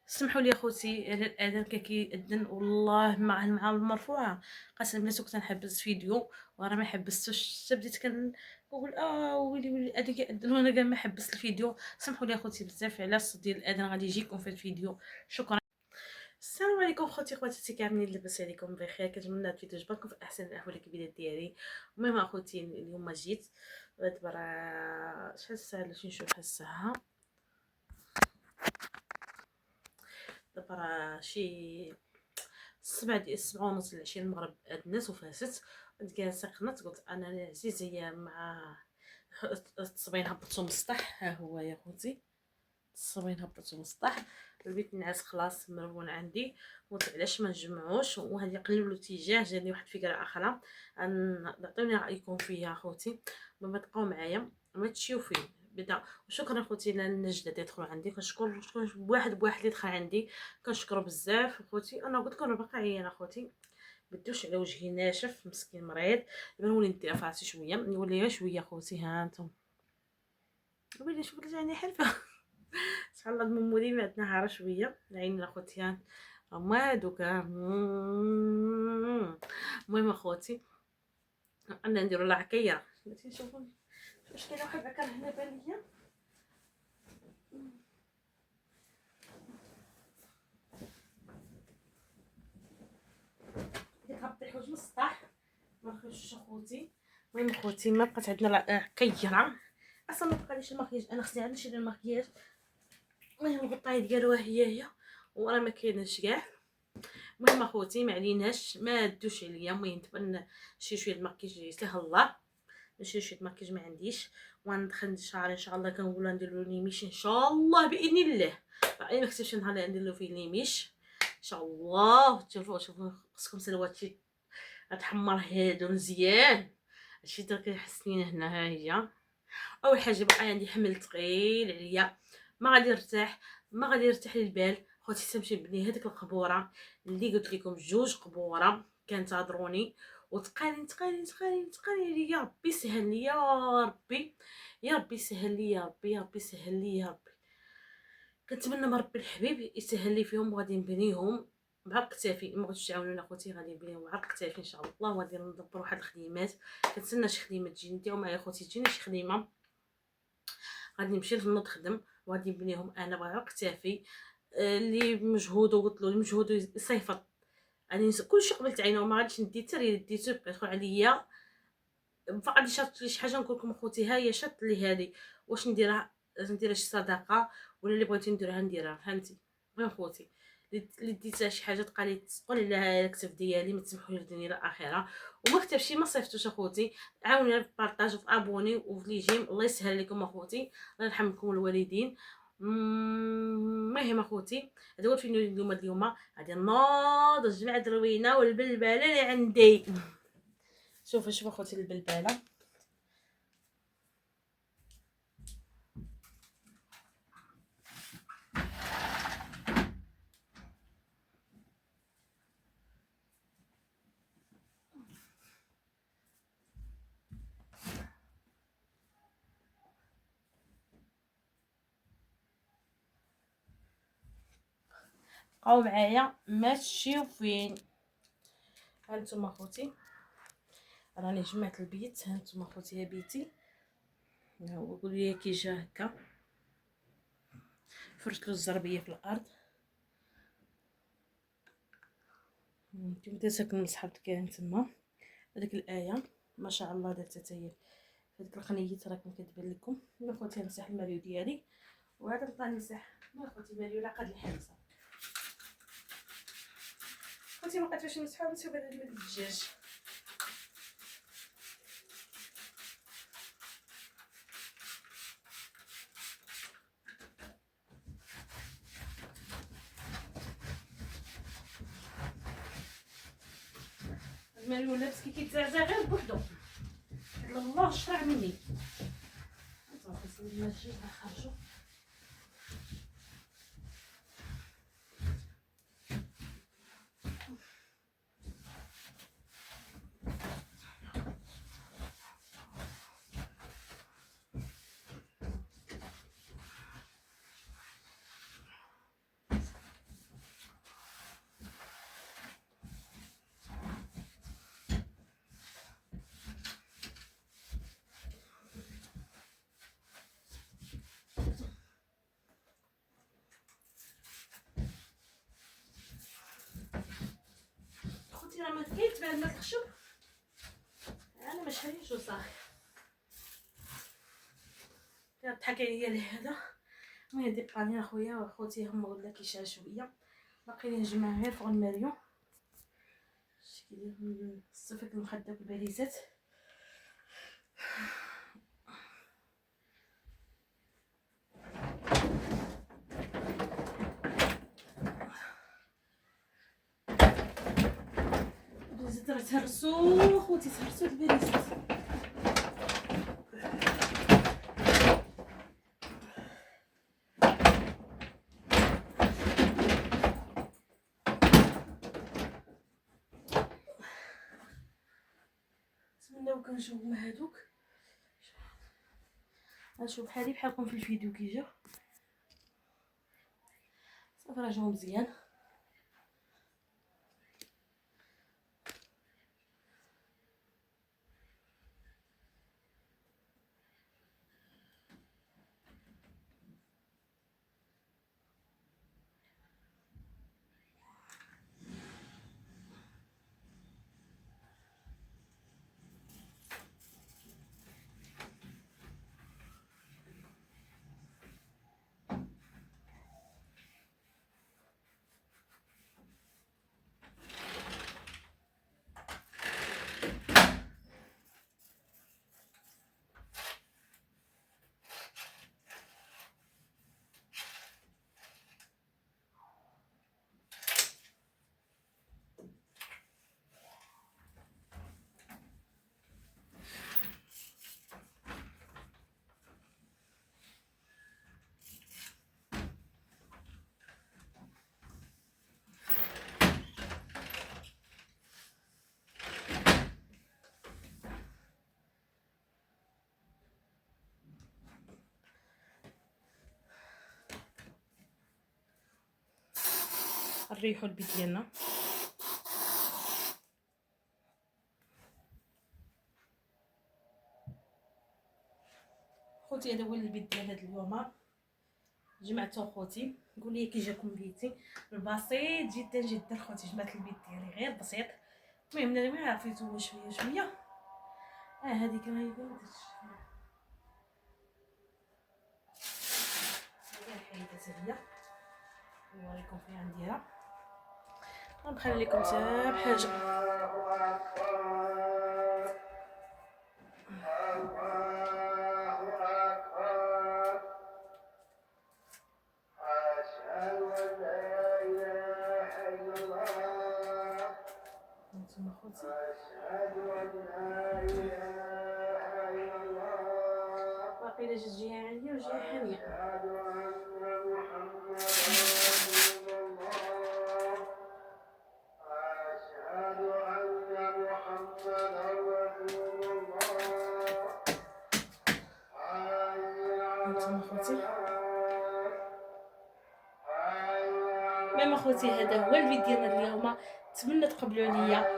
سمحوا لي اخوتي على الاذان كيأذن والله مع المرفوعه. قسما بالله كنت نحبس فيديو وانا ما حبستوش حتى بديت كنقول ويلي ويلي الاذان كيأذن وانا كاع ما حبست الفيديو. سمحوا لي اخوتي بزاف على الصوت ديال الاذان غادي يجيكم في الفيديو. شكرا. السلام عليكم خوتي خواتاتي كاملين، لاباس عليكم بخير؟ كنتمنى الفيديو عجبكم في احسن الاحوال الكبيره ديالي. المهم اخوتي اليوم جيت دابا راه شحال الساعه؟ باش نشوف الساعه. دابا راه شي 7 ونص العشيه المغرب الناس وفاتت. كنت جالسه قنت قلت انا العزيزيه مع التصبين هبطوا مسطح. ها هو يا خوتي التصبين هبطوا مسطح. البيت النعاس خلاص مرون عندي. قلت علاش ما نجمعوش وهذه قلبوا الاتجاه. جاني واحد الفكره اخرى نعطيوني رايكم فيها خوتي. ما تبقاو معايا ما تشيو فيه بدا. وشكرا خوتي للنجده اللي دخلوا عندي. كنشكر بواحد اللي دخل عندي. كنشكرو بزاف خوتي. انا قلت لكم باقا عيانه خوتي، بدوش على وجهي ناشف مسكين مريض. دابا نولي ندير فراسي شويه نولي غير شويه خوتي. ها انتم ويلي شوف راني حلفه سبحان الله المولي ما عندنا حاره شويه العين اخوتي ما دوكا. المهم اخوتي انا نديرو العكيه. بغيتي نشوفوا واش كاين واحد عكر هنا باليا. ديك هبطي حوج من السطح ما نخرجوش اخوتي. المهم اخوتي ما بقات عندنا عكيره اصلا، ما بقاليش المكياج. انا خصني عاد نشري المكياج. المهم الغطايه ديالها هي وراه ما كايناش كاع. المهم اخوتي ما عليناش ما دوش عليا. المهم دابا نشري شويه المكياج يسهل الله. نشري شويه المكياج ما عنديش وندخل شعري ان شاء الله. كنقولوا نديروا ليميش ان شاء الله باذن الله. باقي ما كتبش نهار اللي نديروا فيه ليميش ان شاء الله. شوفوا خصكم سلواتي غتحمر هادو مزيان. هادشي تا كيحسني هنا. ها هي اول حاجه بقى عندي حمل ثقيل عليا. ما غادي نرتاح ما غادي يرتاح لي البال خوتي. تمشي بني هذيك القبوره اللي قلت لكم 2 قبوره كانتظروني وتقالين تقالين تقالين تقالين لي. يا ربي سهل لي يا ربي يا ربي سهل لي يا ربي يا ربي سهل لي يا ربي. كنتمنى من ربي الحبيب يسهل لي فيهم وغادي نبنيهم بعرق كتافي. ما بغيتوش تعاونوني اخوتي غادي نبنيهم بعرق كتافي ان شاء الله. وغادي ندبر واحد الخدمات. كنتسنى شي خدمه تجي نديو معايا اخوتي. تجيني شي خدمه غادي نمشي نخدم وغادي نبنيهم انا بعرق كتافي. اللي بمجهود وقلت له المجهود يصيفط. يعني كلشي قبلت عينه وما غاديش ندي حتى ريال ديتو بقى يدخل عليا. فغادي شاط لي شي حاجه نقول لكم اخوتي ها هي شاط لي هذه. واش نديرها؟ نديرها شي صدقه ولا اللي بغيتي نديرها نديرها فهمتي. المهم خوتي اللي ديتها شي حاجه تقالي تقول على الكتف ديالي ما تسمحوا لي الدنيا الاخره وما كتبش ما صيفطوش اخوتي. عاونوني في البارطاج وفي ابوني وفي لي جيم. الله يسهل لكم اخوتي. الله يرحمكم الوالدين. المهم اخوتي هذا هو الفيديو اليوم. غادي نوض نجمع الدروينه والبلبله اللي عندي. شوفوا اخوتي البلبله. بقاو معايا ما تمشيو فين. هانتوما اخوتي راني جمعت البيت. هانتوما اخوتي بيتي. ها هو قولوا لي كي جا هكا. فرشت له الزربيه في الارض. كنت ساكن لصحاب كاين تما. هذيك الايه ما شاء الله درتها حتى هي. هذيك القنيت راكم كتبان لكم. انا خوتي نمسح الماريو ديالي وهذا نبقى نمسح. ما خوتي ماريو لا قاد الحبسه. خوتي ما بقيت باش نمسحو نسيو هذا الدجاج. الماريو لابس كي كيتزعزع غير بوحدو. الله شرع مني. صافي الماجي نخرجو. ما كاين تبان الماء الخشب انا ما شاريش وصافي. ضحك عليا لهذا. المهم دي بقاني اخويا واخوتي هما ولا كيشعل شويه باقيين نجمع غير فوق الماريون. شكي الصفك المخده بالباليزات. الباليزات راه تهرسو خوتي، تهرسو الباليزات. نتمنىو كنشوفو هادوك غنشوف بحالي بحالكم في الفيديو كي جاو صافي راه جاو مزيان. نريحو البيت ديالنا. خوتي هذا هو البيت ديال هاد اليوم. جمعتو خوتي قول لي كي جاكم بيتي البسيط جدا جدا خوتي. جمعت البيت ديالي غير بسيط. المهم انا ما عرفتو شويه شويه. هذيك راهي بانت حيدت هي نوريكم فيها نديرها. غنخلي لكم حتى بحاجه. انتم خوتي باقي جات جهه عندي وجهه حاميه. انتم خوتي المهم اخوتي هذا هو الفيديو ديالنا اليوم. نتمنى تقبلوا عليا